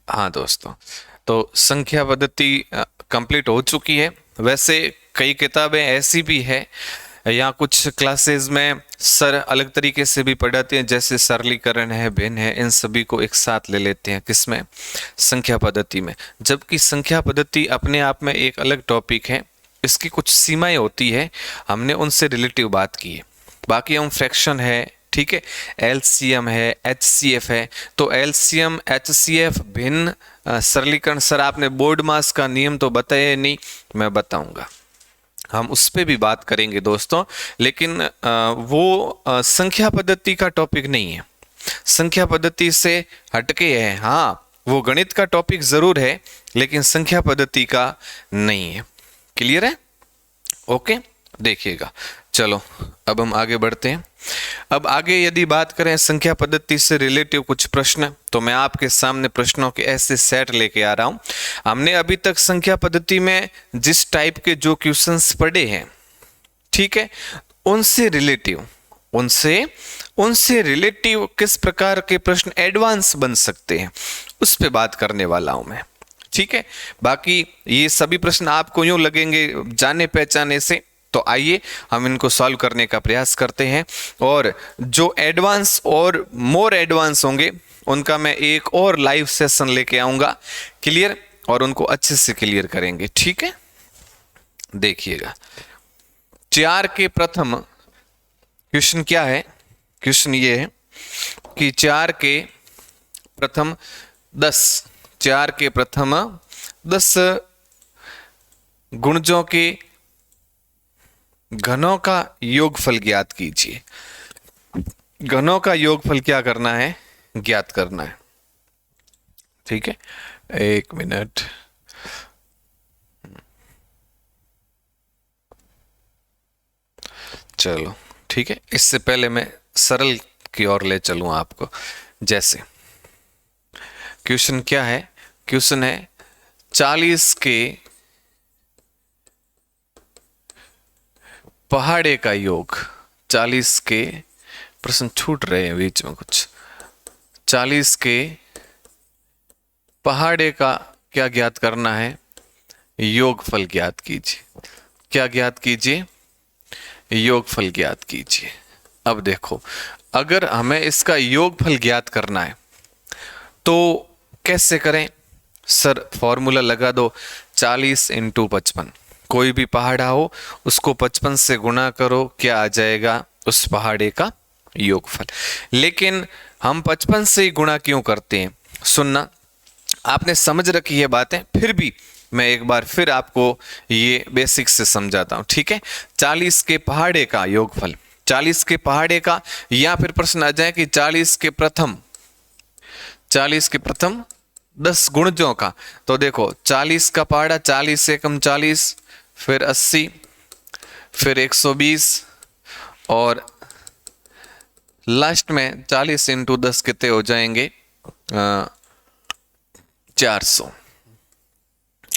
हाँ दोस्तों, तो संख्या पद्धति कंप्लीट हो चुकी है। वैसे कई किताबें ऐसी भी है या कुछ क्लासेस में सर अलग तरीके से भी पढ़ाते हैं, जैसे सरलीकरण है, भिन्न है, इन सभी को एक साथ ले लेते हैं किसमें, संख्या पद्धति में। जबकि संख्या पद्धति अपने आप में एक अलग टॉपिक है, इसकी कुछ सीमाएं होती है, हमने उनसे रिलेटिव बात की है। बाकी हम फ्रैक्शन है, ठीक है, एलसीएम है, एचसीएफ है, तो एलसीएम एचसीएफ भिन्न सरलीकरण, सर आपने बोर्ड मास का नियम तो बताया नहीं, मैं बताऊंगा, हम उस पर भी बात करेंगे दोस्तों। लेकिन वो संख्या पद्धति का टॉपिक नहीं है, संख्या पद्धति से हटके है। हाँ, वो गणित का टॉपिक जरूर है, लेकिन संख्या पद्धति का नहीं है। क्लियर है? ओके, देखिएगा। चलो अब हम आगे बढ़ते हैं। अब आगे यदि बात करें संख्या पद्धति से रिलेटिव कुछ प्रश्न, तो मैं आपके सामने प्रश्नों के ऐसे सेट लेके आ रहा हूं। हमने अभी तक संख्या पद्धति में जिस टाइप के जो क्वेश्चंस पढ़े हैं, ठीक है, उनसे रिलेटिव उनसे रिलेटिव किस प्रकार के प्रश्न एडवांस बन सकते हैं, उस पे बात करने वाला हूं मैं। ठीक है, बाकी ये सभी प्रश्न आपको यूं लगेंगे जाने पहचाने से, तो आइए हम इनको सॉल्व करने का प्रयास करते हैं। और जो एडवांस और मोर एडवांस होंगे उनका मैं एक और लाइव सेशन लेके आऊंगा, क्लियर, और उनको अच्छे से क्लियर करेंगे। ठीक है, देखिएगा 4 के प्रथम क्वेश्चन क्या है। क्वेश्चन ये है कि 4 के प्रथम 10 4 के प्रथम 10 गुणजों के घनों का योगफल ज्ञात कीजिए। घनों का योगफल क्या करना है, ज्ञात करना है। ठीक है, एक मिनट। चलो ठीक है, इससे पहले मैं सरल की ओर ले चलूं आपको। जैसे क्वेश्चन क्या है, क्वेश्चन है 40 के पहाड़े का योग। 40 के प्रश्न छूट रहे हैं बीच में कुछ। 40 के पहाड़े का क्या ज्ञात करना है, योगफल ज्ञात कीजिए। क्या ज्ञात कीजिए, योगफल ज्ञात कीजिए। अब देखो, अगर हमें इसका योगफल ज्ञात करना है तो कैसे करें, सर फॉर्मूला लगा दो, 40 इंटू 55। कोई भी पहाड़ा हो उसको 55 से गुणा करो, क्या आ जाएगा, उस पहाड़े का योगफल। लेकिन हम 55 से ही गुणा क्यों करते हैं, सुनना, आपने समझ रखी है बातें, फिर भी मैं एक बार फिर आपको ये बेसिक से समझाता हूं। ठीक है, 40 के पहाड़े का योगफल, 40 के पहाड़े का, या फिर प्रश्न आ जाए कि 40 के प्रथम 10 गुणजों का। तो देखो 40 का पहाड़ा, 40 एकम 40, फिर 80, फिर 120, और लास्ट में 40 इंटू 10 कितने हो जाएंगे, 400।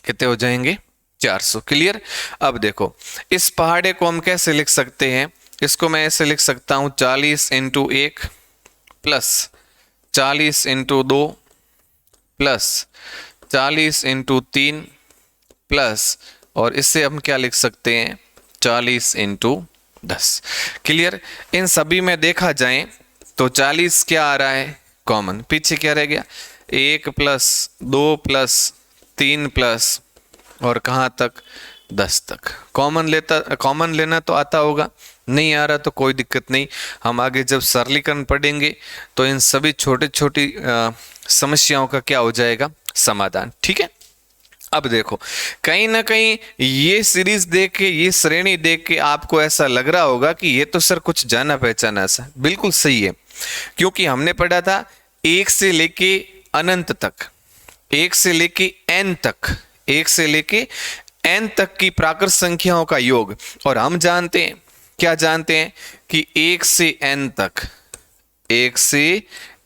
कितने हो जाएंगे, 400। क्लियर। अब देखो इस पहाड़े को हम कैसे लिख सकते हैं, इसको मैं ऐसे लिख सकता हूं 40 into 1 plus 40 into 2 plus 40 into 3 plus, और इससे हम क्या लिख सकते हैं, 40 इंटू 10। क्लियर। इन सभी में देखा जाए तो 40 क्या आ रहा है, कॉमन, पीछे क्या रह गया, 1 प्लस 2 प्लस 3 प्लस, और कहाँ तक, 10 तक। कॉमन लेना तो आता होगा, नहीं आ रहा तो कोई दिक्कत नहीं, हम आगे जब सरलीकरण पढ़ेंगे तो इन सभी छोटी छोटी समस्याओं का क्या हो जाएगा, समाधान। ठीक है। अब देखो कहीं ना कहीं ये सीरीज देख के, ये श्रेणी देख के आपको ऐसा लग रहा होगा कि ये तो सर कुछ जाना पहचाना सा। बिल्कुल सही है, क्योंकि हमने पढ़ा था 1 से लेके अनंत तक, 1 से लेके n तक, 1 से लेके n तक की प्राकृत संख्याओं का योग। और हम जानते हैं, क्या जानते हैं, कि 1 से n तक, 1 से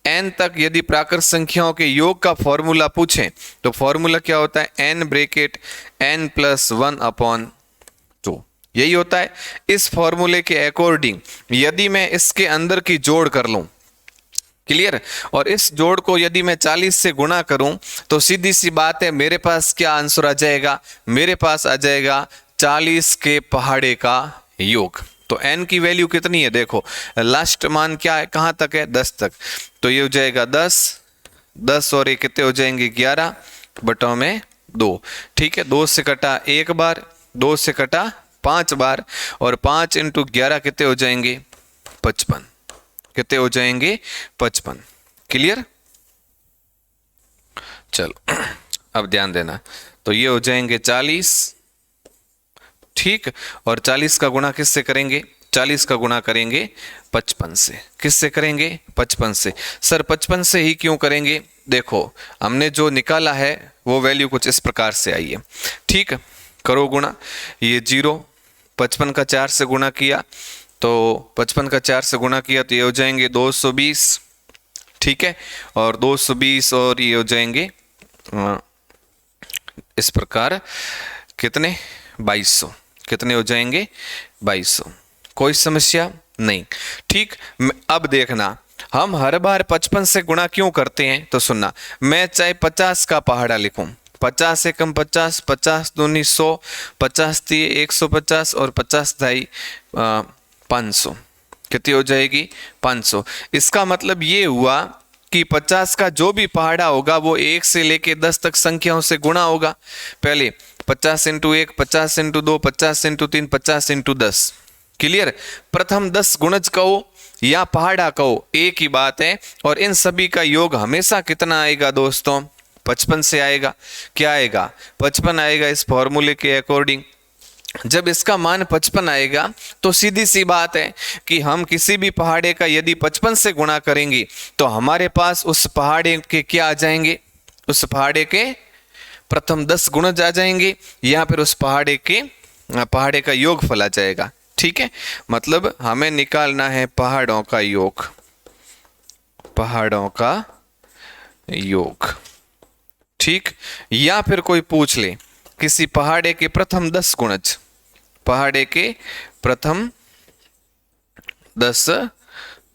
n तक यदि प्राकृत संख्याओं के योग का फॉर्मूला पूछें तो फॉर्मूला क्या होता है, n ब्रैकेट n प्लस 1/2, यही होता है। इस फॉर्मूले के अकॉर्डिंग यदि मैं इसके अंदर की जोड़ कर लूं, क्लियर। और इस जोड़ को यदि मैं 40 से गुणा करूं तो सीधी सी बात है, मेरे पास क्या आंसर आ जाएगा, मेरे पास आ जाएगा 40 के पहाड़े का योग। तो n की वैल्यू कितनी है, देखो लास्ट मान क्या है, कहां तक है, 10 तक। तो ये हो जाएगा 10, 10 और ये कितने हो जाएंगे 11 बटों में 2। ठीक है, 2 से कटा एक बार, 2 से कटा 5 बार, और 5 इंटू 11 कितने हो जाएंगे 55, कितने हो जाएंगे 55। क्लियर। चलो अब ध्यान देना, तो ये हो जाएंगे 40, ठीक। और 40 का गुणा किससे करेंगे, 40 का गुणा करेंगे 55 से। किससे करेंगे, 55 से। सर 55 से ही क्यों करेंगे, देखो हमने जो निकाला है वो वैल्यू कुछ इस प्रकार से आई है। ठीक, करो गुणा, ये 0, 55 का 4 से गुणा किया, तो 55 का 4 से गुणा किया तो ये हो जाएंगे 220। ठीक है, और 220 और ये हो जाएंगे इस प्रकार कितने 2200, कितने हो जाएंगे 2200। कोई समस्या नहीं। ठीक, अब देखना हम हर बार 55 से गुणा क्यों करते हैं, तो सुनना, मैं चाहे 50 का पहाड़ा लिखूं, 50 एकम 50, 50 दूनी 100, 50 दिए 150 और 50 दाई 500, कितनी हो जाएगी 500। इसका मतलब ये हुआ कि 50 का जो भी पहाड़ा होगा वो 1 से लेके 10 तक संख्याओं से गुणा होगा। पहले 50 into 1, 50 into 2, 50 into 3, 50 into 10। Clear. प्रथम 10 गुणज कहो या पहाड़ा कहो एक ही बात है, और इन सभी का योग हमेशा कितना आएगा दोस्तों, 55 से आएगा। क्या आएगा, 55 आएगा इस फॉर्मूले के अकॉर्डिंग। जब इसका मान 55 आएगा तो सीधी सी बात है कि हम किसी भी पहाड़े का यदि 55 से गुणा करेंगे तो हमारे पास उस पहाड़े के क्या आ जाएंगे, उस पहाड़े के प्रथम 10 गुणज आ जाएंगे, या फिर उस पहाड़े का योग फल आ जाएगा। ठीक है, मतलब हमें निकालना है पहाड़ों का योग, पहाड़ों का योग। ठीक, या फिर कोई पूछ ले किसी पहाड़े के प्रथम 10 गुणज, पहाड़े के प्रथम 10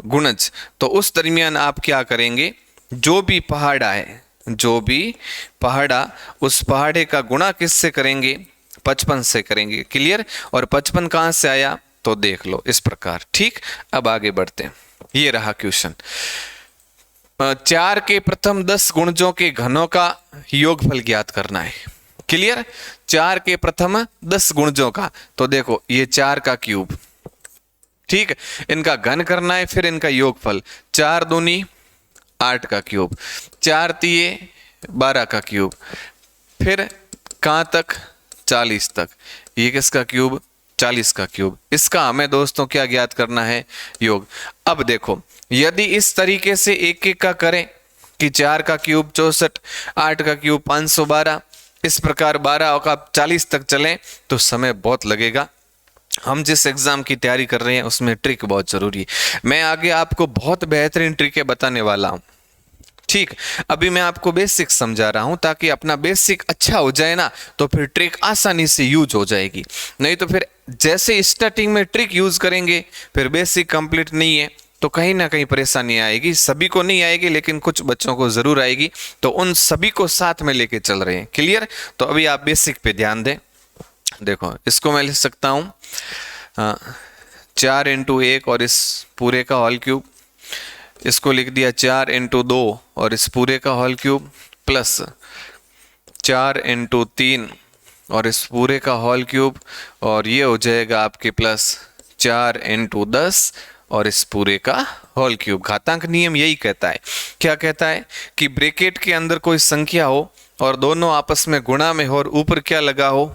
गुणज, तो उस दरमियान आप क्या करेंगे, जो भी पहाड़ा है, जो भी पहाड़ा, उस पहाड़े का गुणा किससे करेंगे, 55 से करेंगे। क्लियर। और 55 कहां से आया, तो देख लो इस प्रकार। ठीक, अब आगे बढ़ते हैं। ये रहा क्वेश्चन, 4 के प्रथम 10 गुणजों के घनों का योगफल ज्ञात करना है। क्लियर। 4 के प्रथम 10 गुणजों का, तो देखो ये 4 का क्यूब, ठीक, इनका घन करना है, फिर इनका योगफल, 4 दूनी 8 का क्यूब, 4 तिये 12 का क्यूब, फिर कहां तक 40 तक, ये किसका क्यूब, 40 का क्यूब। इसका हमें दोस्तों क्या ज्ञात करना है, योग। अब देखो यदि इस तरीके से एक एक का करें कि 4 का क्यूब 64, 8 का क्यूब 512, इस प्रकार 12 का 40 तक चलें तो समय बहुत लगेगा। हम जिस एग्जाम की तैयारी कर रहे हैं उसमें ट्रिक बहुत जरूरी है। मैं आगे आपको बहुत बेहतरीन ट्रिकें बताने वाला हूं। ठीक, अभी मैं आपको बेसिक समझा रहा हूं ताकि अपना बेसिक अच्छा हो जाए ना, तो फिर ट्रिक आसानी से यूज हो जाएगी। नहीं तो फिर जैसे स्टार्टिंग में ट्रिक यूज करेंगे फिर बेसिक कंप्लीट नहीं है तो कहीं ना कहीं परेशानी आएगी। सभी को नहीं आएगी लेकिन कुछ बच्चों को जरूर आएगी, तो उन सभी को साथ में लेके चल रहे हैं। क्लियर। तो अभी आप बेसिक पे ध्यान दें। देखो इसको मैं लिख सकता हूं 4 इंटू 1 और इस पूरे का होल क्यूब, इसको लिख दिया 4 इंटू 2 और इस पूरे का होल क्यूब, प्लस 4 इंटू 3 और इस पूरे का होल क्यूब, और ये हो जाएगा आपके प्लस 4 इंटू 10 और इस पूरे का होल क्यूब। घातांक नियम यही कहता है, क्या कहता है कि ब्रैकेट के अंदर कोई संख्या हो और दोनों आपस में गुणा में हो और ऊपर क्या लगा हो,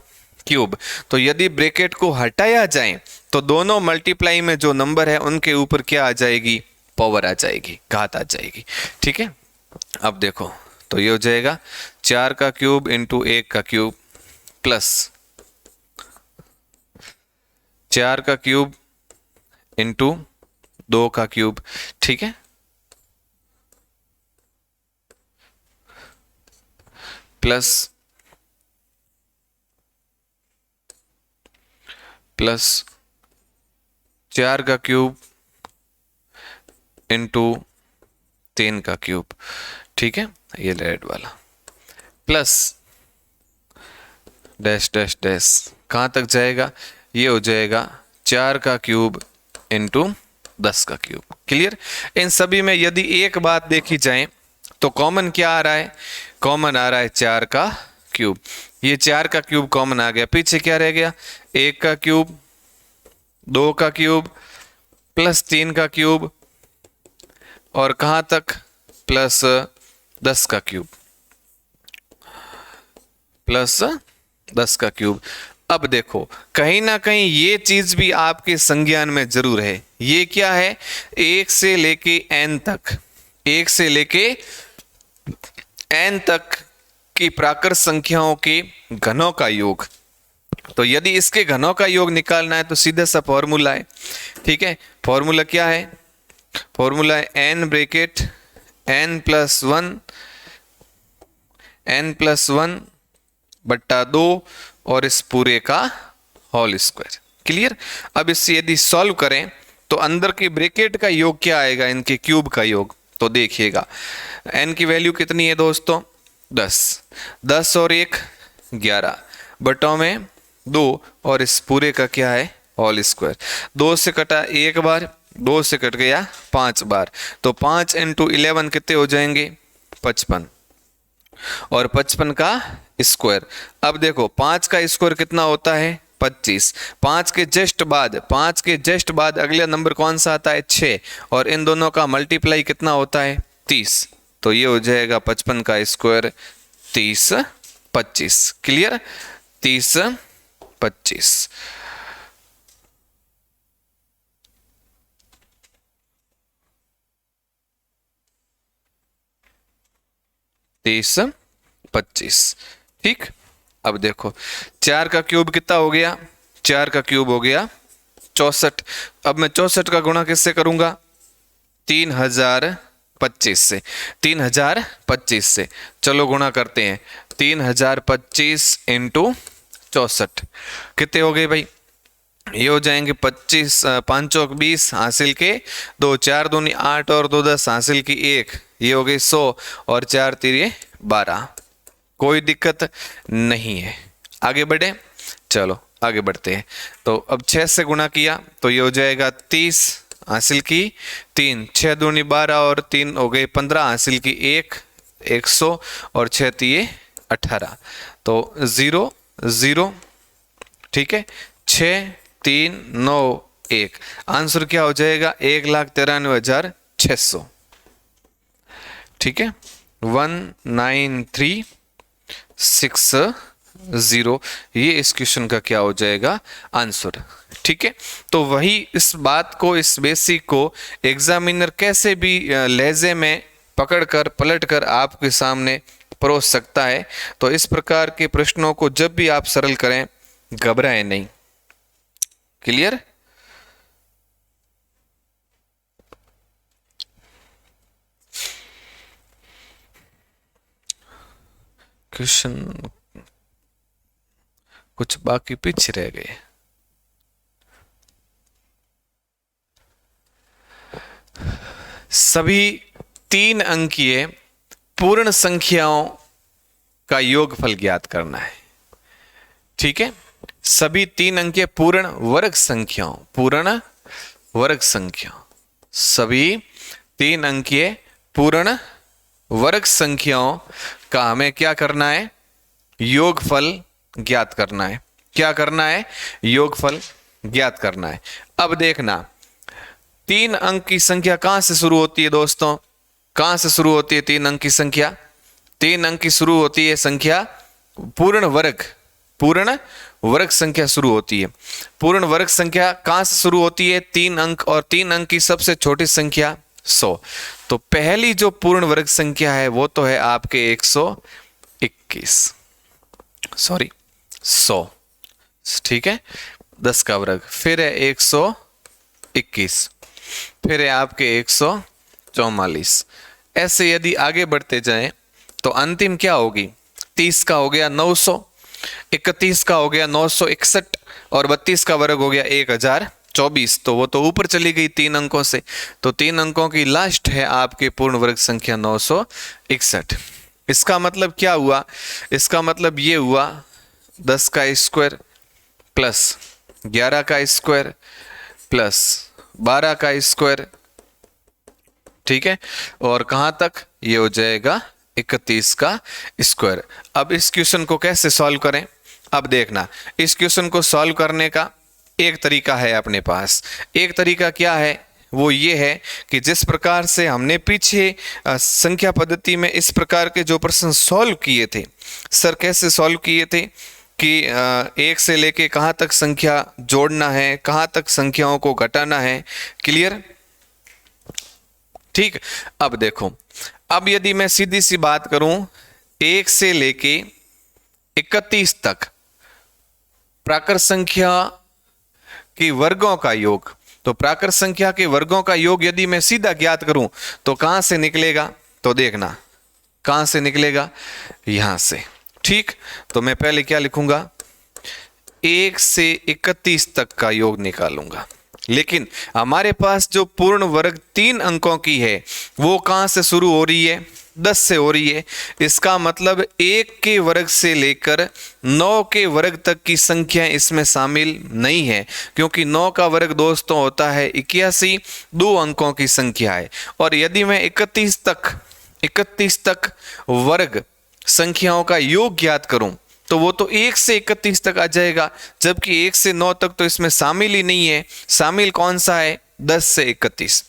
क्यूब। तो यदि ब्रैकेट को हटाया जाए तो दोनों मल्टीप्लाई में जो नंबर है उनके ऊपर क्या आ जाएगी, पावर आ जाएगी, घात आ जाएगी। ठीक है। अब देखो तो ये हो जाएगा 4 का क्यूब इंटू 1 का क्यूब प्लस 4 का क्यूब इंटू 2 का क्यूब। ठीक है, प्लस 4 का क्यूब इंटू 3 का क्यूब, ठीक है, ये रेड वाला, प्लस डैश डैश डैश, कहाँ तक जाएगा, ये हो जाएगा 4 का क्यूब इंटू 10 का क्यूब। क्लियर। इन सभी में यदि एक बात देखी जाए तो कॉमन क्या आ रहा है, कॉमन आ रहा है 4 का क्यूब। ये 4 का क्यूब कॉमन आ गया, पीछे क्या रह गया, 1 का क्यूब, 2 का क्यूब, प्लस 3 का क्यूब, और कहाँ तक, प्लस 10 का क्यूब, प्लस 10 का क्यूब। अब देखो कहीं ना कहीं ये चीज भी आपके संज्ञान में जरूर है। ये क्या है, 1 से लेके n तक, 1 से लेके n तक की प्राकृत संख्याओं के घनों का योग। तो यदि इसके घनों का योग निकालना है तो सीधा सा फॉर्मूला है, ठीक है। फॉर्मूला क्या है, फॉर्मूला है n ब्रैकेट n+1 बट्टा 2 और इस पूरे का होल स्क्वायर। क्लियर। अब इससे यदि सॉल्व करें तो अंदर के ब्रैकेट का योग क्या आएगा, इनके क्यूब का योग। तो देखिएगा n की वैल्यू कितनी है दोस्तों, 10 और 1 11 बटों में 2 और इस पूरे का क्या है, होल स्क्वायर। 2 से कटा एक बार, 2 से कट गया 5 बार, तो 5 इंटू 11 कितने हो जाएंगे, 55, और 55 का स्क्वायर। अब देखो 5 का स्क्वायर कितना होता है, 25। 5 के जस्ट बाद अगला नंबर कौन सा आता है, 6, और इन दोनों का मल्टीप्लाई कितना होता है, 30। तो ये हो जाएगा 55 का स्क्वायर 30 25। क्लियर, 30 25। तीस 25, ठीक। अब देखो 4 का क्यूब कितना हो गया, 4 का क्यूब हो गया 64। अब मैं 64 का गुणा किससे करूंगा, 3025 से, 3025 से। चलो गुणा करते हैं, 3025 इंटू 64 कितने हो गए भाई, ये हो जाएंगे 25, 5 चौक 20 हासिल के 2, 4 दूनी 8 और 2 10 हासिल की 1, ये हो गई 100 और 4 तिरिये 12। कोई दिक्कत नहीं है, आगे बढ़े, चलो आगे बढ़ते हैं। तो अब 6 से गुणा किया तो ये हो जाएगा 30 हासिल की 3, 6 दूनी 12 और 3 हो गए 15 हासिल की 1 100 और 6 तिये 18, तो 0 0, ठीक है। 6 3 9 1, आंसर क्या हो जाएगा, 1,93,600, ठीक है, 19360, ये इस क्वेश्चन का क्या हो जाएगा, आंसर। ठीक है, तो वही इस बात को, इस बेसिक को एग्जामिनर कैसे भी लहजे में पकड़कर पलटकर आपके सामने परोस सकता है। तो इस प्रकार के प्रश्नों को जब भी आप सरल करें, घबराएं नहीं। क्लियर। क्वेश्चन कुछ बाकी पीछे रह गए। सभी 3 अंकीय पूर्ण संख्याओं का योगफल ज्ञात करना है। ठीक है, सभी 3 अंकीय पूर्ण वर्ग संख्याओं, सभी 3 अंकीय पूर्ण वर्ग संख्याओं का हमें क्या करना है, योगफल ज्ञात करना है। क्या करना है, योगफल ज्ञात करना है। अब देखना 3 अंक की संख्या कहां से शुरू होती है दोस्तों, कहां से शुरू होती है 3 अंक की संख्या, 3 अंक की शुरू होती है संख्या पूर्ण वर्ग संख्या शुरू होती है। पूर्ण वर्ग संख्या कहां से शुरू होती है, 3 अंक, और 3 अंक की सबसे छोटी संख्या 100। तो पहली जो पूर्ण वर्ग संख्या है वो तो है आपके 121, सॉरी 100, ठीक है, 10 का वर्ग, फिर है 121, फिर है आपके 144। ऐसे यदि आगे बढ़ते जाएं तो अंतिम क्या होगी, 30 का हो गया 900, 31 का हो गया 961 और 32 का वर्ग हो गया 1000 24, तो वो तो ऊपर चली गई 3 अंकों से, तो 3 अंकों की लास्ट है आपके पूर्ण वर्ग संख्या 961। इसका मतलब क्या हुआ? इसका मतलब ये हुआ 10 का स्क्वायर प्लस 11 का स्क्वायर प्लस 12 का स्क्वायर, ठीक है, और कहां तक ये हो जाएगा 31 का स्क्वायर। अब इस क्वेश्चन को कैसे सॉल्व करें? अब देखना, इस क्वेश्चन को सॉल्व करने का एक तरीका है अपने पास। एक तरीका क्या है? वो ये है कि जिस प्रकार से हमने पीछे संख्या पद्धति में इस प्रकार के जो प्रश्न सॉल्व किए थे, सर कैसे सॉल्व किए थे कि एक से लेके कहाँ तक संख्या जोड़ना है, कहाँ तक संख्याओं को घटाना है। क्लियर? ठीक। अब देखो, अब यदि मैं सीधी सी बात करूं, 1 से लेके 31 तक प्राकृत संख्या के वर्गों का योग, तो प्राकृत संख्या के वर्गों का योग यदि मैं सीधा ज्ञात करूं तो कहां से निकलेगा? तो देखना कहां से निकलेगा, यहां से। ठीक, तो मैं पहले क्या लिखूंगा? 1 से 31 तक का योग निकालूंगा। लेकिन हमारे पास जो पूर्ण वर्ग 3 अंकों की है वो कहां से शुरू हो रही है? 10 से हो रही है। इसका मतलब 1 के वर्ग से लेकर 9 के वर्ग तक की संख्या इसमें शामिल नहीं है, क्योंकि 9 का वर्ग दोस्तों होता है 81, 2 अंकों की संख्या है। और यदि मैं 31 तक वर्ग संख्याओं का योग ज्ञात करूं तो वो तो 1 से 31 तक आ जाएगा, जबकि 1 से 9 तक तो इसमें शामिल ही नहीं है। शामिल कौन सा है? 10 से 31।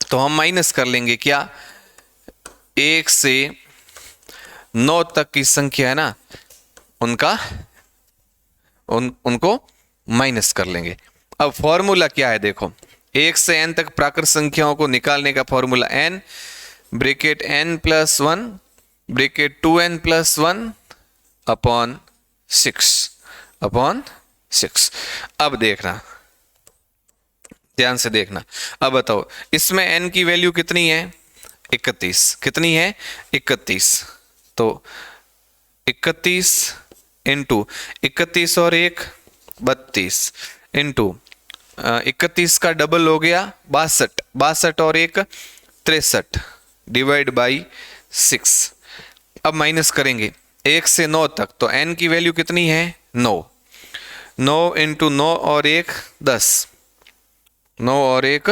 तो हम माइनस कर लेंगे क्या? 1 से 9 तक की संख्या है ना, उनको माइनस कर लेंगे। अब फॉर्मूला क्या है? देखो, 1 से n तक प्राकृत संख्याओं को निकालने का formula n bracket n plus 1 bracket 2n plus 1 upon 6। अब देखना, ध्यान से देखना। अब बताओ, इसमें n की वैल्यू कितनी है? 31। कितनी है? 31। तो 31 इंटू 31 और 1 32 इंटू 31 का डबल हो गया 62, 62 और 1 63 डिवाइड बाई 6। अब माइनस करेंगे 1 से 9 तक, तो n की वैल्यू कितनी है? 9। 9 इंटू 9 और 1 10, 9 और 1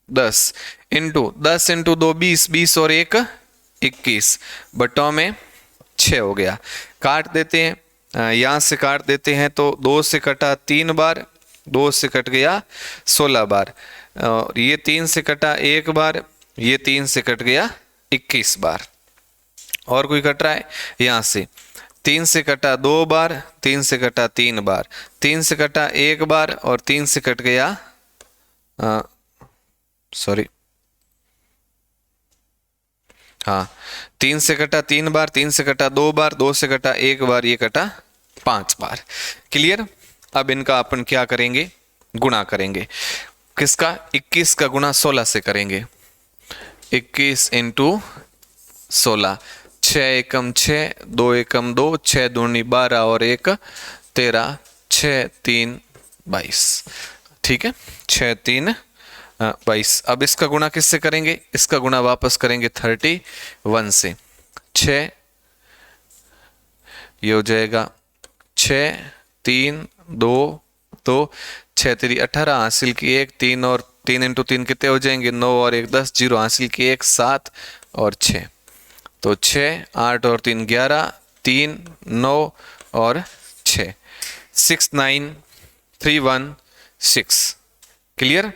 10 इंटू 10 इंटू 2 20, 20 और 1 21 बटों में 6 हो गया। काट देते हैं, यहाँ से काट देते हैं तो 2 से कटा 3 बार, 2 से कट गया 16 बार, और ये 3 से कटा 1 बार, ये 3 से कट गया 21 बार। और कोई कट रहा है? यहाँ से 3 से कटा 2 बार, 3 से कटा 3 बार, 3 से कटा 1 बार और 3 से कट गया सॉरी, हाँ, 3 से कटा 3 बार, 3 से कटा 2 बार, 2 से कटा 1 बार, ये कटा 5 बार। क्लियर? अब इनका अपन क्या करेंगे? गुणा करेंगे। किसका? 21 का गुणा 16 से करेंगे। 21 इंटू 16, 6 एकम 6, 2 एकम 2, 6 दूनी 12 और 1 13, 6 3 22। ठीक है, 6 3 22। अब इसका गुणा किससे करेंगे? इसका गुणा वापस करेंगे 31 से। 6 ये हो जाएगा 6 3 2 2, 6 3 18 हासिल की 1, 3 और 3 इंटू 3 कितने हो जाएंगे? 9 और 1 10, 0 हासिल की 1 7 और 6, तो 6 8 और 3 11, 3 9 और 6 6 9 3 1 6। क्लियर?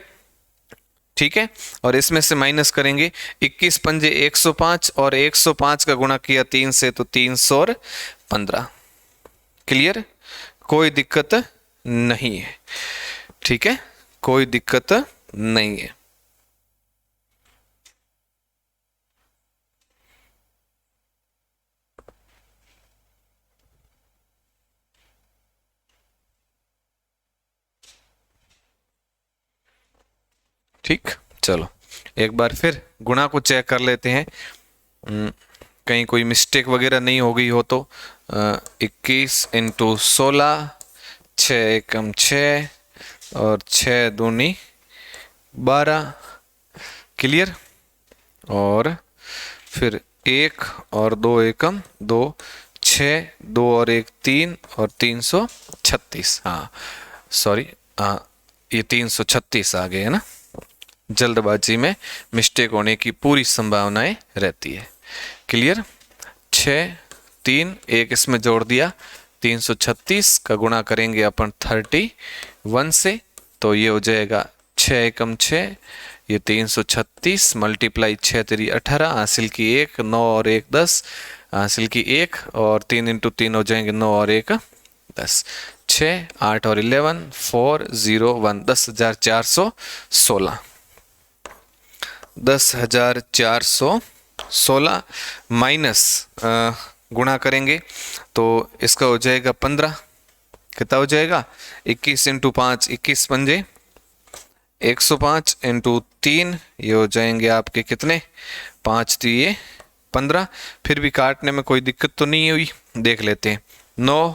ठीक है, और इसमें से माइनस करेंगे 21 पंजे 105 और 105 का गुणा किया 3 से तो 315। क्लियर? कोई दिक्कत नहीं है। ठीक है, कोई दिक्कत नहीं है। ठीक, चलो एक बार फिर गुणा को चेक कर लेते हैं, कहीं कोई मिस्टेक वगैरह नहीं हो गई हो तो। 21 इंटू 16, 6 एकम 6, और 6 दूनी 12, क्लियर। और फिर 1 और 2 एकम 2, 6, 2 और 1 3 और 336। हाँ सॉरी, हाँ ये 336 आ गए है ना। जल्दबाजी में मिस्टेक होने की पूरी संभावनाएं रहती है, क्लियर। 6, 3, 1 इसमें जोड़ दिया, 336 का गुणा करेंगे अपन 31 से, तो ये हो जाएगा 6 एकम 6, ये 336 मल्टीप्लाई 6 तेरी 18, हासिल की 1, 9 और 1 10, हासिल की 1 और 3 इंटू 3 हो जाएंगे 9 और 1 10, 6 8 और 11 4 0 1, 10,416, 10,416 माइनस गुणा करेंगे तो इसका हो जाएगा 15, कितना हो जाएगा 21 इंटू 5, 21 पंजे 105 इंटू 3, ये हो जाएंगे आपके कितने 5 दिए 15। फिर भी काटने में कोई दिक्कत तो नहीं हुई, देख लेते हैं 9।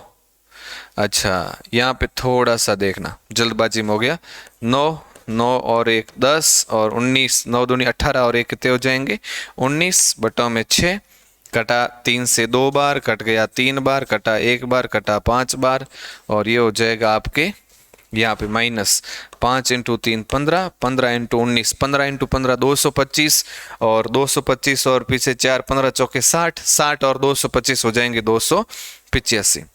अच्छा यहाँ पे थोड़ा सा देखना, जल्दबाजी में हो गया। 9 9 और 1 10 और 19, 9 दूनी 18 और 1 कितने हो जाएंगे 19, बटों में 6, कटा 3 से 2 बार, कट गया 3 बार, कटा 1 बार, कटा 5 बार, और ये हो जाएगा आपके यहाँ पे माइनस 5 इंटू 3 15, 15 इंटू 19, 15 इंटू 15 225, और 225 और पीछे 4, 15 चौके 60, 60 और 225 हो जाएंगे 285।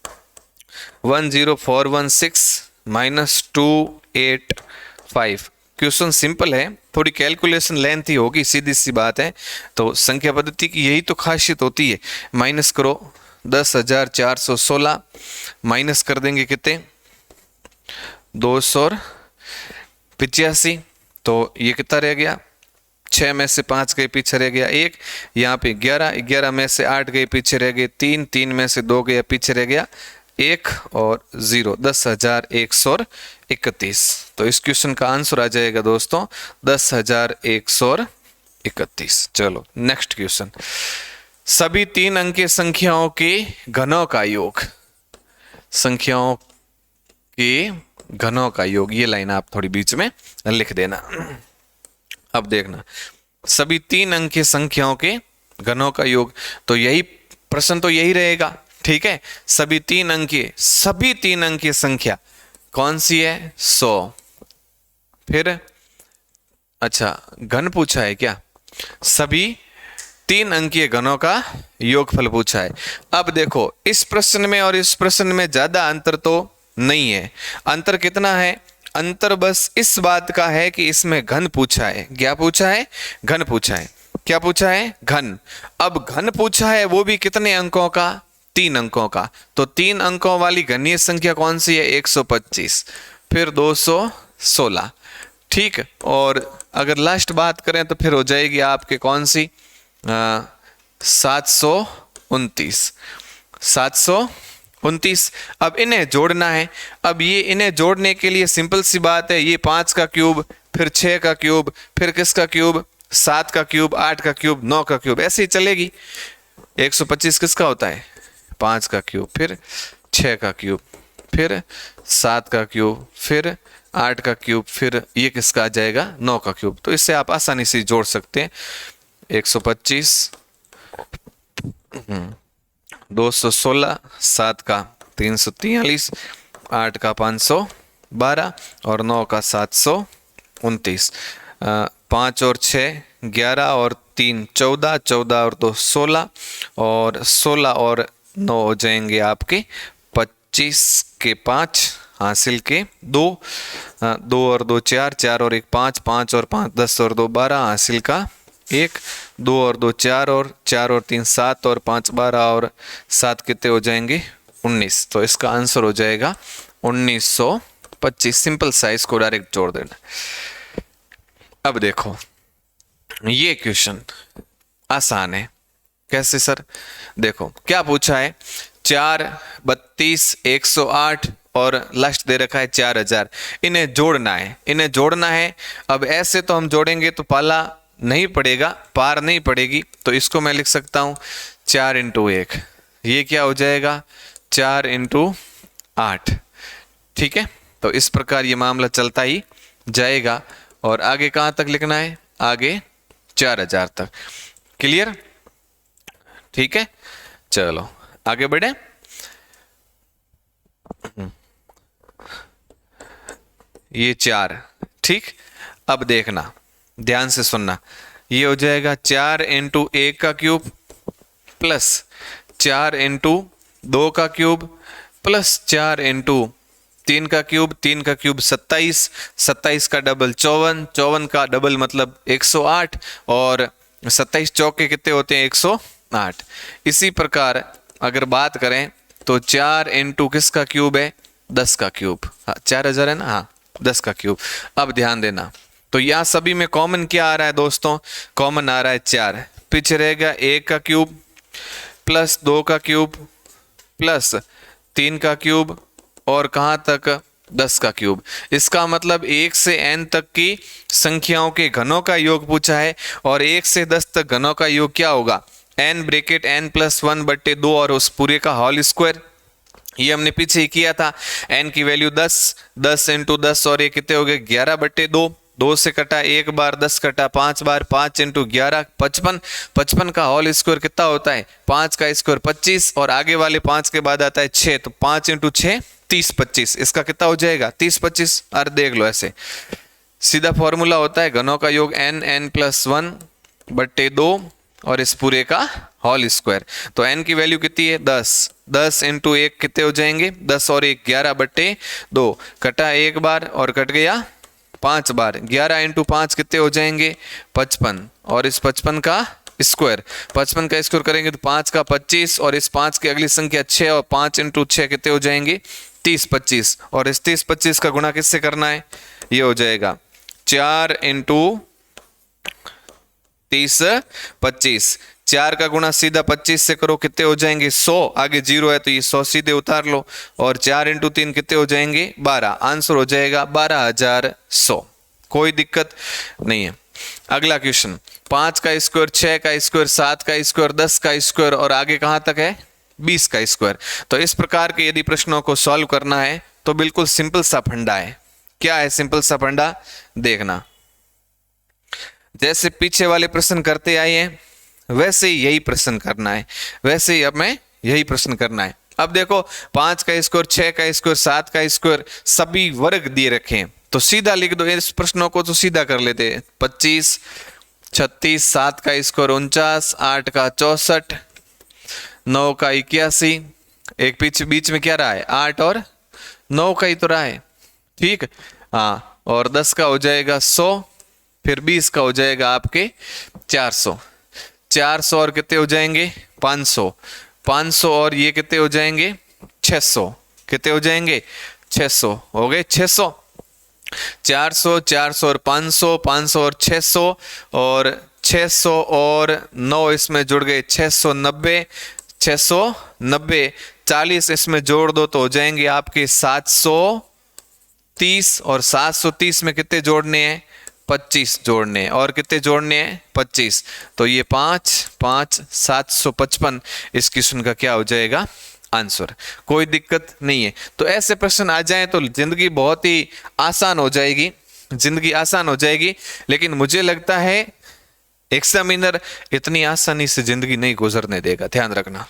10416 माइनस 285। क्वेश्चन सिंपल है, थोड़ी कैलकुलेशन लेंथी होगी, सीधी सी बात है। तो संख्या पद्धति की यही तो खासियत होती है। माइनस करो 10,416, माइनस कर देंगे कितने 285, तो ये कितना रह गया 6 में से 5 गए पीछे रह गया 1, यहाँ पे 11, 11 में से 8 गए पीछे रह गए 3, 3 में से 2 गए पीछे रह गया 1 और 0, 10,131। तो इस क्वेश्चन का आंसर आ जाएगा दोस्तों 10,131। चलो नेक्स्ट क्वेश्चन, सभी 3 अंकीय संख्याओं के घनों का योग, संख्याओं के घनों का योग, ये लाइन आप थोड़ी बीच में लिख देना। अब देखना, सभी 3 अंकीय संख्याओं के घनों का योग, तो यही प्रश्न तो यही रहेगा, ठीक है। सभी 3 अंकीय संख्या कौन सी है 100। फिर अच्छा घन पूछा है क्या, सभी 3 अंकीय घनों का योगफल पूछा है। अब देखो इस प्रश्न में और इस प्रश्न में ज्यादा अंतर तो नहीं है। अंतर कितना है, अंतर बस इस बात का है कि इसमें घन पूछा है। क्या पूछा है, घन पूछा है। क्या पूछा है, घन। अब घन पूछा है वो भी कितने अंकों का, 3 अंकों का। तो 3 अंकों वाली घनीय संख्या कौन सी है 125, फिर 216, ठीक। और अगर लास्ट बात करें तो फिर हो जाएगी आपके कौन सी 729, 729। अब इन्हें जोड़ना है। अब ये इन्हें जोड़ने के लिए सिंपल सी बात है, ये 5 का क्यूब, फिर 6 का क्यूब, फिर किसका क्यूब 7 का क्यूब, 8 का क्यूब, 9 का क्यूब, ऐसे ही चलेगी। 125 किसका होता है 5 का क्यूब, फिर 6 का क्यूब, फिर 7 का क्यूब, फिर 8 का क्यूब, फिर ये किसका आ जाएगा 9 का क्यूब। तो इससे आप आसानी से जोड़ सकते हैं। 125 216, 7 का 343, 8 का 512 और 9 का 729। 5 और 6 11 और 3 14, 14 और 2 16, और 16 और 9 हो जाएंगे आपके 25 के 5, हासिल के 2, 2 और 2 4, 4 और 1 5, 5 और 5 10 और 2 12, हासिल का 1, 2 और 2 4 और 4 और 3 7 और 5 12 और 7 कितने हो जाएंगे 19। तो इसका आंसर हो जाएगा 1925। सिंपल साइज को डायरेक्ट जोड़ देना। अब देखो ये क्वेश्चन आसान है। कैसे सर, देखो क्या पूछा है 4 32 108 और लास्ट दे रखा है 4000। इन्हें जोड़ना है, इन्हें जोड़ना है। अब ऐसे तो हम जोड़ेंगे तो पाला नहीं पड़ेगा, पार नहीं पड़ेगी। तो इसको मैं लिख सकता हूं 4 इंटू 1, ये क्या हो जाएगा 4 इंटू 8, ठीक है। तो इस प्रकार ये मामला चलता ही जाएगा। और आगे कहाँ तक लिखना है? आगे 4000 तक। क्लियर? ठीक है, चलो आगे बढ़े। ये 4, ठीक। अब देखना, ध्यान से सुनना, ये हो जाएगा 4 इंटू 1 का क्यूब प्लस 4 इंटू 2 का क्यूब प्लस 4 इंटू 3 का क्यूब, 3 का क्यूब 27, 27 का डबल 54, 54 का डबल मतलब 108, और 27 चौके कितने होते हैं? 108। इसी प्रकार अगर बात करें तो 4 इंटू किसका क्यूब है? 10 का क्यूब। हाँ, 4000 है ना? हाँ, 10 का क्यूब। अब ध्यान देना, तो यहाँ सभी में कॉमन क्या आ रहा है दोस्तों? कॉमन आ रहा है 4। पीछे रहेगा 1 का क्यूब प्लस 2 का क्यूब प्लस 3 का क्यूब और कहाँ तक? 10 का क्यूब। इसका मतलब 1 से n तक की संख्याओं के घनों का योग पूछा है, और 1 से 10 तक घनों का योग क्या होगा? n ब्रैकेट n प्लस 1/2 और उस पूरे का होल स्क्वायर। ये हमने पीछे ही किया था। n की वैल्यू 10, 10 इंटू 10 और ये कितने हो गए? 11/2। 2 से कटा 1 बार, 10 कटा 5 बार, 5 इंटू 11 55। 55 का होल स्क्वायर कितना होता है? 5 का स्क्वायर 25, और आगे वाले 5 के बाद आता है 6, तो 5 इंटू 6 30, 25। इसका कितना हो जाएगा? 30, 25। अरे देख लो, ऐसे सीधा फॉर्मूला होता है घनों का योग n प्लस 1/2 और इस पूरे का होल स्क्वायर। तो n की वैल्यू कितनी है? 10। 10 इंटू 1 कितने हो जाएंगे? 10 और 1 11/2। कटा 1 बार और कट गया 5 बार। 11 इंटू 5 कितने हो जाएंगे? 55, और इस 55 का स्क्वायर, 55 का स्क्वायर करेंगे तो 5 का 25, और इस 5 की अगली संख्या 6, और 5 इंटू 6 कितने हो जाएंगे? 30, 25। और इस 30, 25 का गुणा किससे करना है? ये हो जाएगा 4 इंटू 30, 25। 4 का गुणा सीधा 25 से करो, कितने हो जाएंगे? 100। आगे 0 है तो ये 100 सीधे उतार लो, और 4 इंटू 3 कितने हो जाएंगे? 12। आंसर हो जाएगा 12100। कोई दिक्कत नहीं है। अगला क्वेश्चन, 5 का स्क्वायर, 6 का स्क्वायर, 7 का स्क्वायर, 10 का स्क्वायर, और आगे कहां तक है? 20 का स्क्वायर। तो इस प्रकार के यदि प्रश्नों को सॉल्व करना है तो बिल्कुल सिंपल सा फंडा है। क्या है सिंपल सा फंडा? देखना, जैसे पीछे वाले प्रश्न करते आए हैं वैसे ही यही प्रश्न करना है, वैसे ही अब मैं यही प्रश्न करना है। अब देखो, 5 का स्क्वायर, 6 का स्क्वायर, 7 का स्क्वायर, सभी वर्ग दिए रखे हैं, तो सीधा लिख दो। इस प्रश्नों को तो सीधा कर लेते हैं। 25, 36, 7 का स्क्वायर 49, 8 का 64, 9 का 81, एक पीछे बीच में क्या रहा है? 8 और 9 का ही तो रहा है, ठीक। हाँ, और 10 का हो जाएगा 100, फिर 20 का हो जाएगा आपके 400। 400 और कितने हो जाएंगे? 500। 500 और ये कितने हो जाएंगे? 600। कितने हो जाएंगे? 600 हो गए। 600, 400, 400 और 500, 500 और 600, और 600 और 9 इसमें जुड़ गए 690, 690, 40 इसमें जोड़ दो तो हो जाएंगे आपके 730, और 730 में कितने जोड़ने हैं? 25 जोड़ने हैं, और कितने जोड़ने हैं? 25। तो ये 5, 5, 755 इस क्वेश्चन का क्या हो जाएगा? आंसर। कोई दिक्कत नहीं है। तो ऐसे प्रश्न आ जाएं तो जिंदगी बहुत ही आसान हो जाएगी, जिंदगी आसान हो जाएगी। लेकिन मुझे लगता है एग्जामिनर इतनी आसानी से जिंदगी नहीं गुजरने देगा, ध्यान रखना।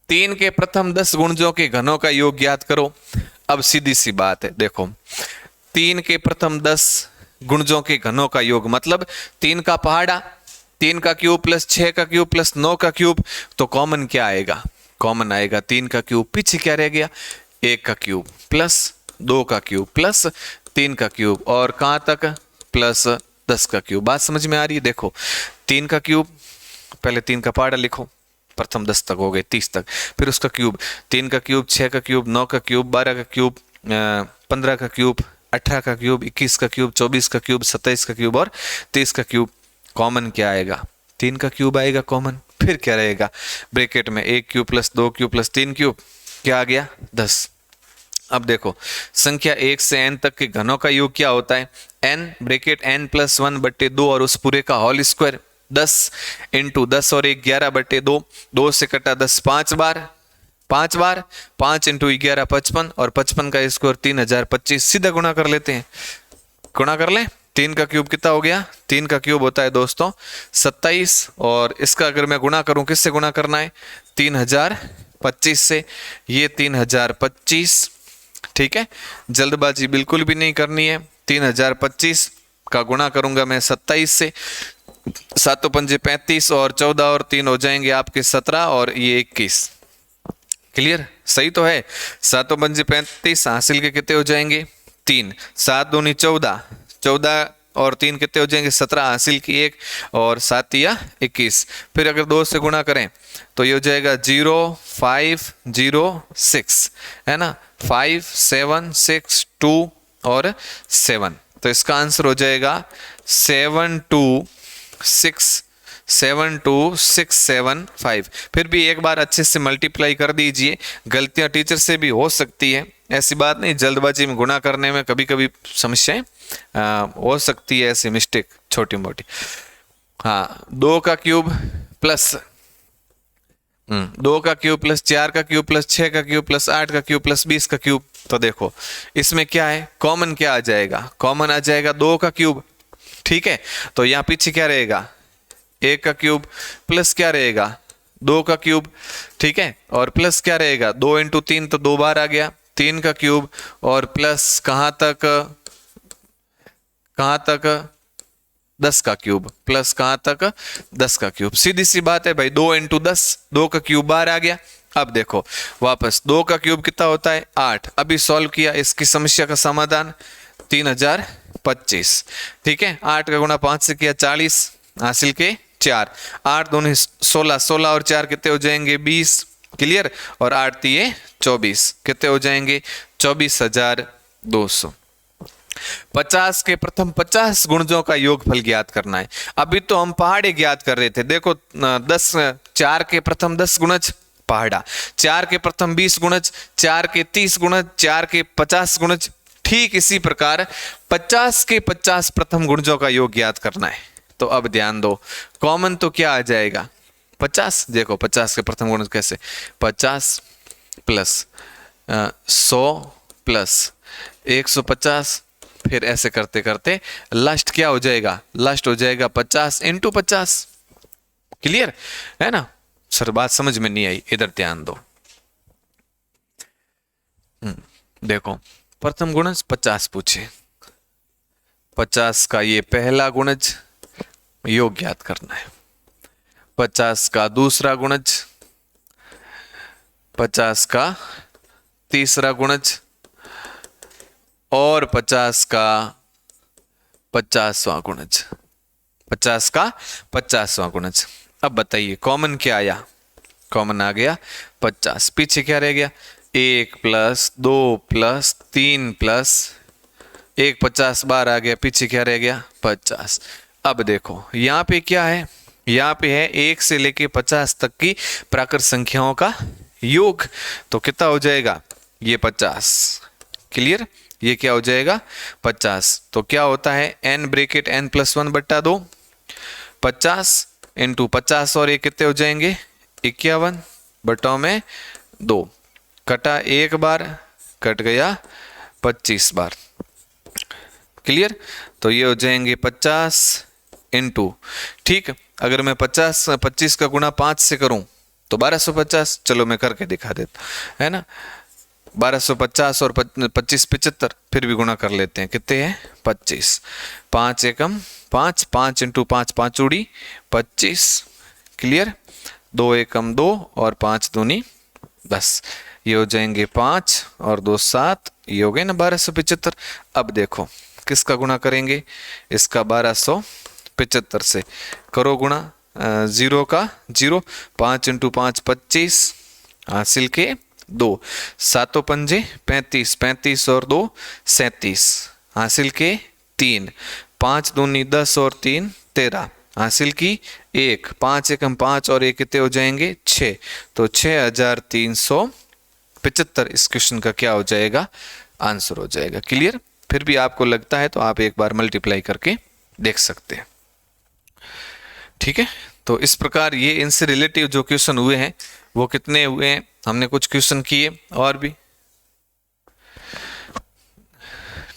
3 के प्रथम 10 गुणजों के घनों का योग ज्ञात करो। अब सीधी सी बात है, देखो 3 के प्रथम 10 गुणजों के घनों का योग मतलब 3 का पहाड़ा, 3 का क्यूब प्लस 6 का क्यूब प्लस 9 का क्यूब, तो कॉमन क्या आएगा? कॉमन आएगा 3 का क्यूब। पीछे क्या रह गया? 1 का क्यूब प्लस 2 का क्यूब प्लस 3 का क्यूब, और कहां तक? प्लस 10 का क्यूब। बात समझ में आ रही है? देखो 3 का क्यूब, पहले 3 का पहाड़ा लिखो, प्रथम 10 तक हो गए, 30 तक, फिर उसका क्यूब, 3 का क्यूब, 6 का क्यूब, 9 का क्यूब, 12 का क्यूब, 15 का क्यूब, 18 का क्यूब, 21 का क्यूब, 24 का क्यूब, 27 का क्यूब और 30 का क्यूब। कॉमन क्या आएगा? 3 का क्यूब आएगा कॉमन। फिर क्या रहेगा? ब्रैकेट में 1 cube plus 2 cube plus 3 cube, क्या आ गया? 10। अब देखो संख्या 1 से n तक के घनों का योग क्या होता है? n ब्रैकेट n प्लस 1/2 और उस पूरे का होल स्क्वायर। 10 इंटू 10 और 1 11/2, 2 से कटा 10 5 बार, 5 बार, 5 इंटू 11 55, और 55 का स्क्वायर 3025। सीधा गुणा कर लेते हैं, गुणा कर लें। 3 का क्यूब कितना हो गया? 3 का क्यूब होता है दोस्तों 27, और इसका अगर मैं गुणा करूं, किससे गुणा करना है? 3025 से। ये 3025, ठीक है, जल्दबाजी बिल्कुल भी नहीं करनी है। 3025 का गुणा करूंगा मैं 27 से, 7 पंजे 35, और 14 और 3 हो जाएंगे आपके 17, और ये 21। क्लियर? सही तो है। 7 पंजे 35, हासिल के कितने हो जाएंगे? 3। 7 दूनी 14, 14 और 3 कितने हो जाएंगे? 17, हासिल की 1, और 7 या 21। फिर अगर 2 से गुणा करें तो ये हो जाएगा 0506, है ना, 5 7 6 2 और 7। तो इसका आंसर हो जाएगा 72675। फिर भी एक बार अच्छे से मल्टीप्लाई कर दीजिए, गलतियां टीचर से भी हो सकती है, ऐसी बात नहीं, जल्दबाजी में गुणा करने में कभी कभी समस्याएं हो सकती है, ऐसी मिस्टेक छोटी मोटी। हाँ, 2 का क्यूब प्लस 2 का क्यूब प्लस 4 का क्यूब प्लस 6 का क्यूब प्लस 8 का क्यूब प्लस 20 का क्यूब। तो देखो इसमें क्या है, कॉमन क्या आ जाएगा? कॉमन आ जाएगा 2 का क्यूब, ठीक है। तो यहाँ पीछे क्या रहेगा? 1 का क्यूब प्लस क्या रहेगा? 2 का क्यूब, ठीक है, और प्लस क्या रहेगा? 2 इंटू 3 तो 2 बार आ गया, 3 का क्यूब, और प्लस कहाँ तक? 10 का क्यूब, प्लस कहाँ तक? 10 का क्यूब। सीधी सी बात है भाई, 2 इंटू 10, 2 का क्यूब बाहर आ गया। अब देखो वापस, 2 का क्यूब कितना होता है? 8। अभी सॉल्व किया इसकी समस्या का समाधान 3025, ठीक है। 8 का गुणा 5 से किया 40, हासिल के 4। 8 दूनी 16, 16 और 4 कितने हो जाएंगे? 20। क्लियर? और 8 दिए 24, कितने हो जाएंगे? 24,200। 50 के प्रथम 50 गुणजों का योगफल ज्ञात करना है। अभी तो हम पहाड़े ज्ञात कर रहे थे। देखो 4 के प्रथम 10 गुणज पहाड़ा, 4 के प्रथम 20 गुणज, 4 के 30 गुणज, 4 के 50 गुणज। ठीक इसी प्रकार 50 के 50 प्रथम गुणजों का योग ज्ञात करना है। तो अब ध्यान दो, कॉमन तो क्या आ जाएगा? 50। देखो 50 के प्रथम गुणज कैसे? 50 प्लस 100 प्लस 150, फिर ऐसे करते करते लास्ट क्या हो जाएगा? लास्ट हो जाएगा 50 इंटू 50। क्लियर है ना सर? बात समझ में नहीं आई, इधर ध्यान दो। देखो प्रथम गुणज 50 पूछे, 50 का ये पहला गुणज योग ज्ञात करना है, 50 का दूसरा गुणज, 50 का तीसरा गुणज, और 50 का 50वां गुणज, 50 का 50वां गुणज। अब बताइए कॉमन क्या आया? कॉमन आ गया 50। पीछे क्या रह गया? 1 प्लस 2 प्लस 3 प्लस 1, 50 बार आ गया, पीछे क्या रह गया? 50। अब देखो यहाँ पे क्या है? यहाँ पे है 1 से लेके 50 तक की प्राकृत संख्याओं का योग। तो कितना हो जाएगा? ये 50। क्लियर? ये क्या हो जाएगा? 50। तो क्या होता है? n ब्रेकेट n प्लस 1 बट्टा 2, 50 इंटू 50 और ये कितने हो जाएंगे? 51 बटाओ में 2, कटा 1 बार, कट गया 25 बार। क्लियर? तो ये हो जाएंगे 50 इंटू, ठीक, अगर मैं 25 का गुणा 5 से करूं तो 1250। चलो मैं करके दिखा देता, है ना। 1250 और 25 75, फिर भी गुणा कर लेते हैं। कितने हैं? 25। 5 एकम 5, 5 इंटू 5 5 उड़ी 25। क्लियर? 2 एकम 2 और 5 दूनी 10। ये हो जाएंगे 5 और 2 7, ये हो गए ना 1275। अब देखो किसका गुणा करेंगे? इसका 1275 से करो गुणा, 0 का 0, 5 इंटू 5 25, हासिल के 2, 7 पंजे 35, 35 और 2 37, हासिल के 3, 5 दूनी 10 और 3 13, हासिल की 1, 5 एकम 5 और 1 कितने हो जाएंगे? 6। तो 6375 इस क्वेश्चन का क्या हो जाएगा? आंसर हो जाएगा। क्लियर? फिर भी आपको लगता है तो आप एक बार मल्टीप्लाई करके देख सकते हैं। ठीक है, तो इस प्रकार ये इनसे रिलेटिव जो क्वेश्चन हुए हैं वो कितने हुए हैं? हमने कुछ क्वेश्चन किए और भी,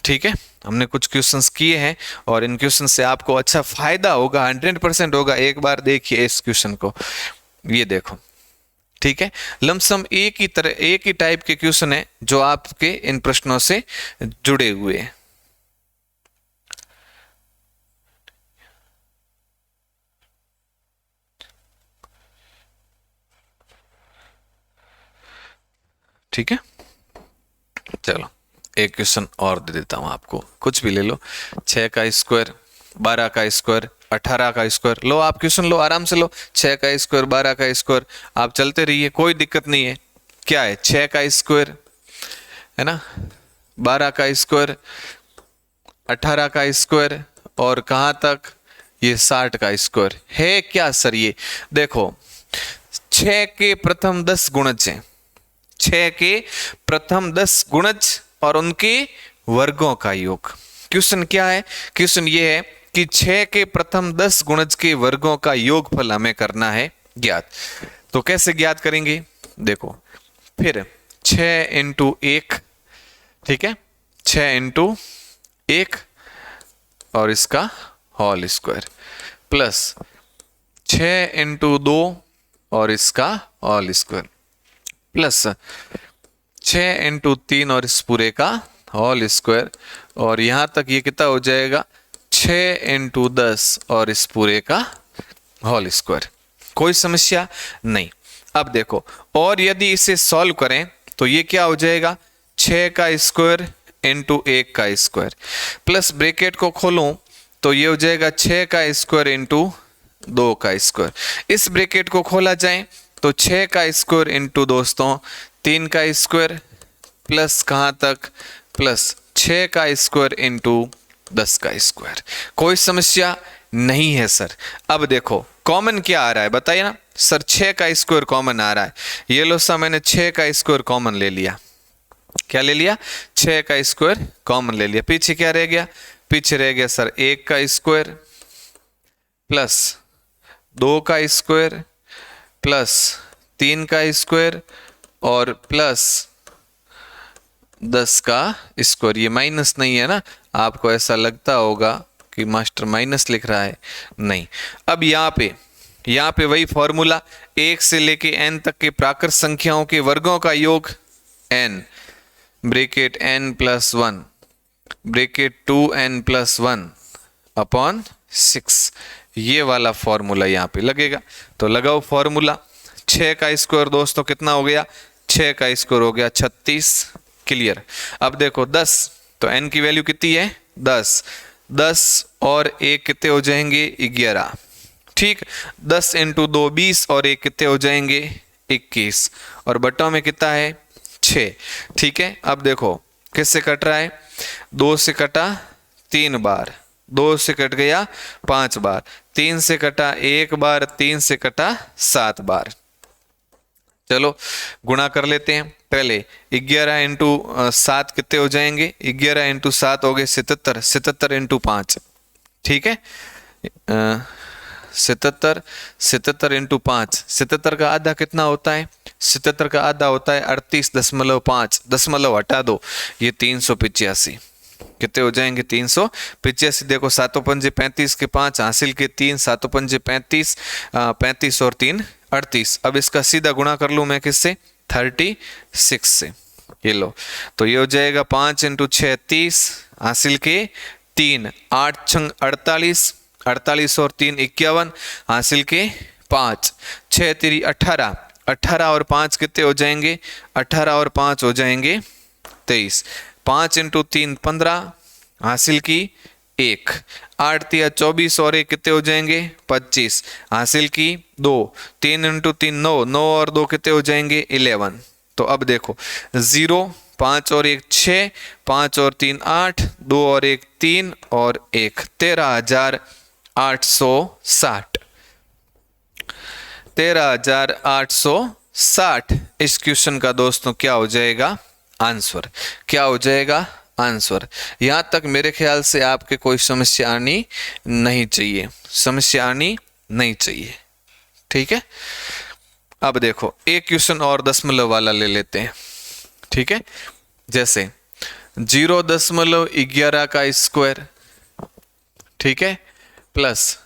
ठीक है, हमने कुछ क्वेश्चंस किए हैं और इन क्वेश्चन से आपको अच्छा फायदा होगा, 100% होगा। एक बार देखिए इस क्वेश्चन को, ये देखो, ठीक है, लमसम एक ही तरह, एक ही टाइप के क्वेश्चन है जो आपके इन प्रश्नों से जुड़े हुए हैं। ठीक है, चलो एक क्वेश्चन और दे देता हूं आपको, कुछ भी ले लो। 6 का स्क्वायर, 12 का स्क्वायर, 18 का स्क्वायर, लो आप क्वेश्चन लो, आराम से लो। 6 का स्क्वायर, 12 का स्क्वायर, आप चलते रहिए, कोई दिक्कत नहीं है। क्या है, 6 का स्क्वायर है ना, 12 का स्क्वायर, 18 का स्क्वायर, और कहां तक, ये 60 का स्क्वायर है। क्या सर, ये देखो 6 के प्रथम 10 गुणज हैं, 6 के प्रथम 10 गुणज और उनके वर्गों का योग। क्वेश्चन क्या है, क्वेश्चन ये है कि 6 के प्रथम 10 गुणज के वर्गों का योगफल हमें करना है ज्ञात। तो कैसे ज्ञात करेंगे, देखो, फिर 6 इंटू 1, ठीक है, 6 इंटू 1 और इसका होल स्क्वायर, प्लस 6 इंटू 2 और इसका होल स्क्वायर, प्लस 6 इंटू 3 और इस पूरे का होल स्क्वायर, और यहां तक ये कितना हो जाएगा, 6 इंटू 10 और इस पूरे का होल स्क्वायर। कोई समस्या नहीं। अब देखो, और यदि इसे सॉल्व करें तो ये क्या हो जाएगा, 6 का स्क्वायर इंटू 1 का स्क्वायर, प्लस ब्रैकेट को खोलूं तो ये हो जाएगा 6 का स्क्वायर इंटू 2 का स्क्वायर। इस ब्रैकेट को खोला जाए तो 6 का स्क्वायर इंटू दोस्तों 3 का स्क्वायर, प्लस कहां तक, प्लस 6 का स्क्वायर इंटू 10 का स्क्वायर। कोई समस्या नहीं है सर। अब देखो कॉमन क्या आ रहा है, बताइए ना सर, 6 का स्क्वायर कॉमन आ रहा है। ये लो सर, मैंने 6 का स्क्वायर कॉमन ले लिया। क्या ले लिया, 6 का स्क्वायर कॉमन ले लिया। पीछे क्या रह गया, पीछे रह गया सर 1 का स्क्वायर, प्लस 2 का स्क्वायर, प्लस 3 का स्क्वायर, और प्लस 10 का स्क्वायर। ये माइनस नहीं है ना, आपको ऐसा लगता होगा कि मास्टर माइनस लिख रहा है, नहीं। अब यहाँ पे वही फॉर्मूला, 1 से लेके n तक के प्राकृत संख्याओं के वर्गों का योग n, bracket n plus 1, bracket 2n plus 1 upon 6, ये वाला फॉर्मूला यहाँ पे लगेगा। तो लगाओ फॉर्मूला, 6 का स्क्वायर दोस्तों कितना हो गया, 6 का स्क्वायर हो गया 36, क्लियर। अब देखो 10, तो n की वैल्यू कितनी है, 10, 10 और 1 कितने हो जाएंगे, 11, ठीक। 10 इंटू 2 20 और 1 कितने हो जाएंगे, 21, और बट्टों में कितना है, 6, ठीक है। अब देखो किससे कट रहा है, 2 से कटा 3 बार, 2 से कट गया 5 बार, 3 से कटा 1 बार, 3 से कटा 7 बार। चलो गुणा कर लेते हैं। पहले 11 इंटू 7 कितने हो जाएंगे, 11 इंटू 7 हो गए 77, 77 इंटू 5, ठीक है, 77, 77 इंटू 5, 77 का आधा कितना होता है, 77 का आधा होता है 38.5, दशमलव हटा दो, ये 385, कितने हो जाएंगे, 385। देखो 7 पंजे 35 के 5 हासिल के 3, 7 पंजे 35, 35 और 3 38। अब इसका सीधा गुणा कर लूं मैं किससे, 36 से, ये लो, तो ये हो जाएगा 5 इंटू 6 30, हासिल के 3, 8 छंग 48, 48 और 3 51, हासिल के 5, 6 3 18, 18 और 5 कितने हो जाएंगे, 18 और 5 हो जाएंगे 23, 5 इंटू 3 15, हासिल की 1, 8 3 24 और 1 कितने हो जाएंगे 25, हासिल की 2, 3 इंटू 3 9, 9 और 2 कितने हो जाएंगे 11। तो अब देखो 0, 5 और 1 6, 5 और 3 8, 2 और 1 3 और 1 13,860, 13,860 इस क्वेश्चन का दोस्तों क्या हो जाएगा, आंसर। क्या हो जाएगा, आंसर। यहां तक मेरे ख्याल से आपके कोई समस्या आनी नहीं चाहिए, समस्या आनी नहीं चाहिए, ठीक है। अब देखो एक क्वेश्चन और दशमलव वाला ले लेते हैं, ठीक है। जैसे 0.11 का स्क्वायर, ठीक है, प्लस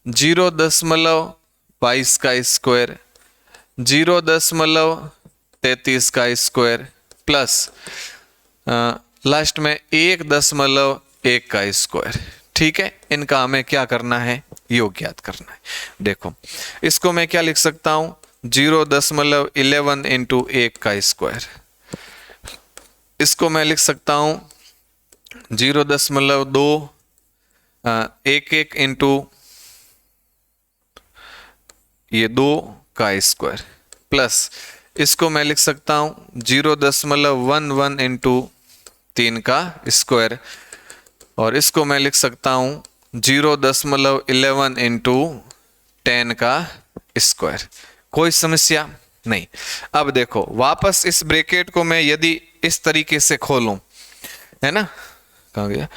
0.22 का स्क्वायर, 0.33 का स्क्वायर, प्लस लास्ट में 1.1 का स्क्वायर, ठीक है। इनका हमें क्या करना है, योग ज्ञात करना है। देखो इसको मैं क्या लिख सकता हूं, 0.11 इंटू 1 का स्क्वायर, इसको मैं लिख सकता हूं 0.11 इंटू ये 2 का स्क्वायर, प्लस इसको मैं लिख सकता हूं 0.11 इंटू 3 का स्क्वायर, और इसको मैं लिख सकता हूं 0.11 इंटू 10 का स्क्वायर। कोई समस्या नहीं। अब देखो वापस इस ब्रैकेट को मैं यदि इस तरीके से खोलूं, है ना, कहां गया,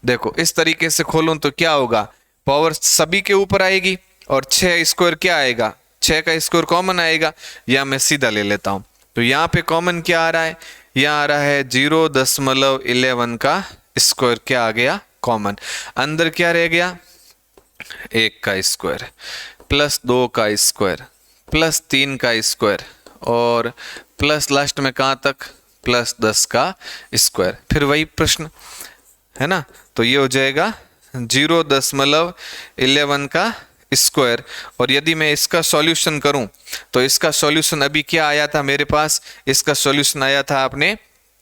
देखो इस तरीके से खोलूं तो क्या होगा, पावर सभी के ऊपर आएगी और 6 स्क्वायर क्या आएगा, 6 का स्क्वायर कॉमन आएगा, या मैं सीधा ले लेता हूं। तो यहाँ पे कॉमन क्या आ रहा है, यहाँ आ रहा है 0.11 का स्क्वायर क्या आ गया कॉमन, अंदर क्या रह गया 1 का स्क्वायर, प्लस 2 का स्क्वायर, प्लस 3 का स्क्वायर, और प्लस लास्ट में कहाँ तक, प्लस 10 का स्क्वायर। फिर वही प्रश्न है ना, तो ये हो जाएगा 0.11 का स्क्वायर, और यदि मैं इसका सॉल्यूशन करूं तो इसका सॉल्यूशन अभी क्या आया था मेरे पास, इसका सॉल्यूशन आया था आपने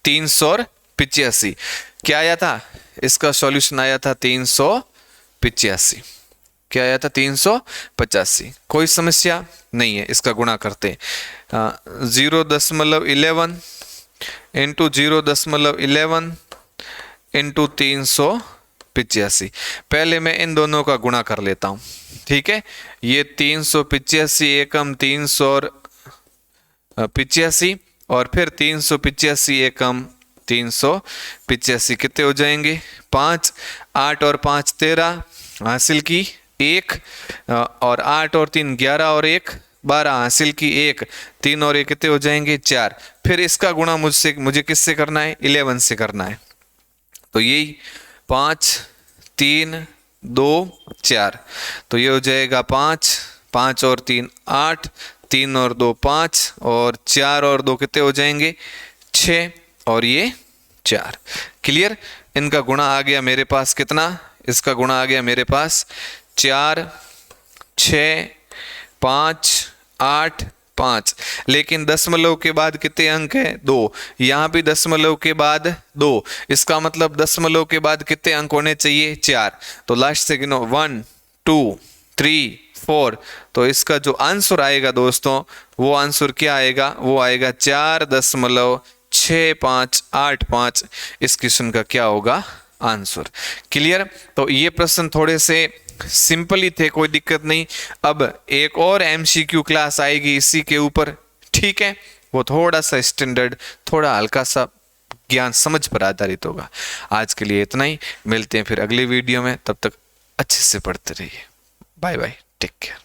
385, क्या आया था, इसका सॉल्यूशन आया था 385, क्या आया था 385। कोई समस्या नहीं है, इसका गुणा करते 0.11 इंटू 0.11 इंटू 385। पहले मैं इन दोनों का गुणा कर लेता हूं, ठीक है। ये 385 एकम 385 और फिर 385 एकम 385 कितने हो जाएंगे 5, 8 और 5 13 हासिल की 1, और 8 और 3 11 और 1 12 हासिल की 1, 3 और 1 कितने हो जाएंगे 4। फिर इसका गुणा मुझे किससे करना है, 11 से करना है। तो यही 5 3 2 4, तो ये हो जाएगा 5, 5 और 3 8, 3 और 2 5, और 4 और 2 कितने हो जाएंगे 6, और ये 4। क्लियर। इनका गुणा आ गया मेरे पास कितना, इसका गुणा आ गया मेरे पास 4 6 5 8 5, लेकिन दशमलव के बाद कितने अंक है 2, यहाँ भी दशमलव के बाद 2, इसका मतलब दशमलव के बाद कितने अंक होने चाहिए 4। तो लास्ट से गिनो 1 2 3 4, तो इसका जो आंसर आएगा दोस्तों वो आंसर क्या आएगा, वो आएगा 4.6585। इस क्वेश्चन का क्या होगा आंसर। क्लियर। तो ये प्रश्न थोड़े से सिंपल ही थे, कोई दिक्कत नहीं। अब एक और एमसीक्यू क्लास आएगी इसी के ऊपर, ठीक है, वो थोड़ा सा स्टैंडर्ड, थोड़ा हल्का सा ज्ञान समझ पर आधारित होगा। आज के लिए इतना ही, मिलते हैं फिर अगले वीडियो में, तब तक अच्छे से पढ़ते रहिए। Bye bye, take care.